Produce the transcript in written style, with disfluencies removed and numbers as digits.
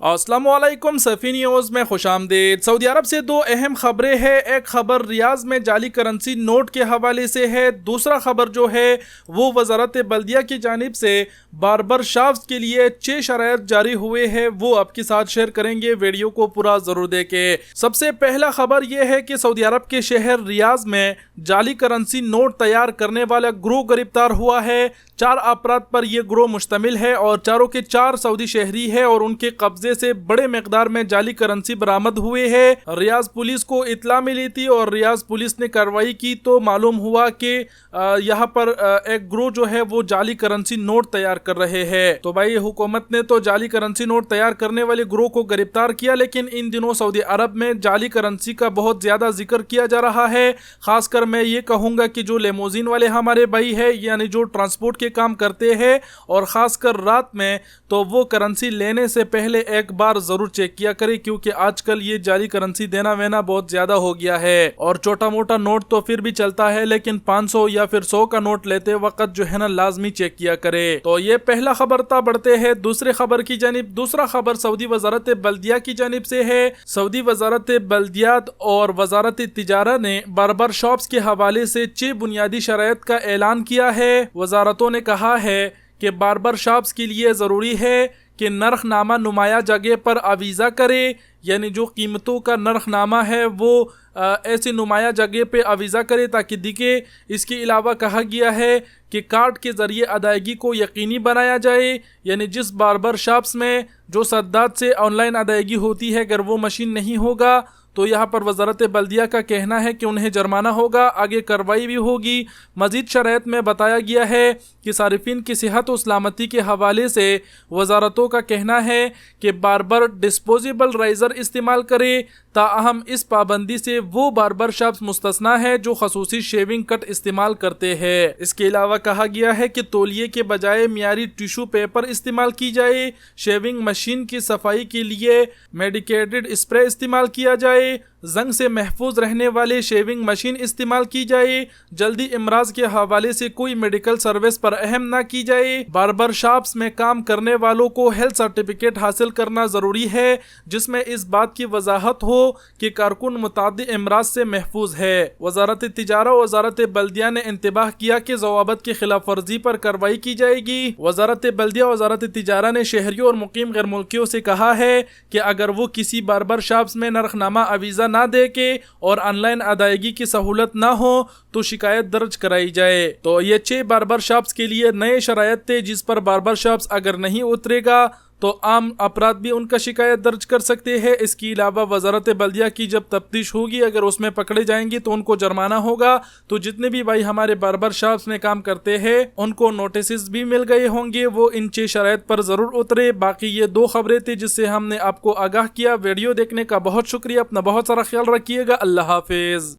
अस्सलामुअलैकुम सफ़ी न्यूज़ में खुशामदीद। सऊदी अरब से दो अहम खबरें हैं। एक खबर रियाज में जाली करेंसी नोट के हवाले से है। दूसरा खबर जो है वो वजारत बल्दिया की जानिब से बार्बर शॉप्स के लिए 6 शराइत जारी हुए हैं, वो आपके साथ शेयर करेंगे। वीडियो को पूरा ज़रूर देखें। सबसे पहला खबर यह है कि सऊदी अरब के शहर रियाज में जाली करेंसी नोट तैयार करने वाला ग्रोह गिरफ्तार हुआ है। 4 अफराद पर यह ग्रोह मुश्तमिल है और चारों के 4 सऊदी शहरी है और उनके कब्जे से बड़े मिकदार में जाली करेंसी बरामद हुए हैं। रियाज पुलिस को इत्ला मिली थी और रियाज पुलिस ने कार्रवाई की तो मालूम हुआ कि यहाँ पर एक ग्रोह जो है वो जाली करेंसी नोट तैयार कर रहे हैं। तो भाई हुकूमत ने तो जाली करेंसी नोट तैयार करने वाले ग्रोह को गिरफ्तार किया, लेकिन इन दिनों सऊदी अरब में जाली करेंसी का बहुत ज्यादा जिक्र किया जा रहा है। खासकर मैं ये कहूँगा कि जो लेमोजीन वाले हमारे भाई है, यानी जो ट्रांसपोर्ट के काम करते हैं और ख़ासकर रात में, तो वो करेंसी लेने से पहले एक बार ज़रूर चेक किया करें, क्योंकि आजकल ये जाली करेंसी देना वेना बहुत ज़्यादा हो गया है। और छोटा मोटा नोट तो फिर भी चलता है, लेकिन 500 या फिर 100 का नोट लेते वक्त जो है ना लाजमी चेक किया करे। तो ये पहला खबर था। बढ़ते हैं दूसरे खबर की जानिब। दूसरा खबर सऊदी वजारत बल्दिया की जानिब से है। सऊदी वजारत बल्दियात और वजारत तिजारा ने बार्बर शॉप्स के हवाले से 6 बुनियादी शराइत का ऐलान किया है। वजारतों ने कहा है कि बार्बर शॉप्स के लिए ज़रूरी है कि नरखनामा नुमाया जगह पर आवीज़ा करे, यानी जो कीमतों का नरखनामा है वो ऐसी नुमाया जगह पे आवीज़ा करे ताकि दिखे। इसके अलावा कहा गया है कि कार्ड के ज़रिए अदायगी को यकीनी बनाया जाए, यानी जिस बार्बर शॉप्स में जो सद्दात से ऑनलाइन अदायगी होती है, अगर वो मशीन नहीं होगा तो यहाँ पर वजारत बल्दिया का कहना है कि उन्हें जुर्माना होगा, आगे कार्रवाई भी होगी। मज़ीद शराइत में बताया गया है कि सारिफिन की सेहत और सलामती के हवाले से वजारतों का कहना है कि बार्बर डिस्पोजेबल राइज़र इस्तेमाल करे। ताहम इस पाबंदी से वो बार्बर शॉप्स मुस्तस्ना है जो खसूसी शेविंग कट इस्तेमाल करते हैं। इसके अलावा कहा गया है कि तौलिए के बजाय मियारी टिश्यू पेपर इस्तेमाल की जाए। शेविंग मशीन की सफाई के लिए मेडिकेटेड स्प्रे इस्तेमाल किया जाए। जंग से महफूज रहने वाले शेविंग मशीन इस्तेमाल की जाए। जल्दी इमराज के हवाले से कोई मेडिकल सर्विस पर अहम ना की जाए। बार्बर शॉप्स में काम करने वालों को हेल्थ सर्टिफिकेट हासिल करना ज़रूरी है, जिसमें इस बात की वजाहत हो कि कारकुन मुताद्दी इमराज से महफूज है। वजारत तिजारा और वजारत बल्दिया ने इंतबाह किया कि ज़वाबत की खिलाफ वर्जी पर कार्रवाई की जाएगी। वजारत बल्दिया और वजारत तिजारा ने शहरियों और मुकीम गैर मुल्कियों से कहा है कि अगर वो किसी बार्बर शॉप्स में नरखनामा अवीज़ा ना दे के और ऑनलाइन अदायगी की सहूलत ना हो तो शिकायत दर्ज कराई जाए। तो ये 6 बार्बर शॉप्स के लिए नए शरायत थे, जिस पर बार्बर शॉप्स अगर नहीं उतरेगा तो आम अपराध भी उनका शिकायत दर्ज कर सकते हैं। इसके अलावा वजारत बल्दिया की जब तफ्तीश होगी, अगर उसमें पकड़े जाएंगे तो उनको जुर्माना होगा। तो जितने भी भाई हमारे बार्बर शॉप्स में काम करते हैं उनको नोटिस भी मिल गए होंगे, वो इन 6 शराइत पर ज़रूर उतरे। बाकी ये 2 खबरें थी जिससे हमने आपको आगाह किया। वीडियो देखने का बहुत शुक्रिया। अपना बहुत सारा ख्याल रखिएगा। अल्लाह हाफिज़।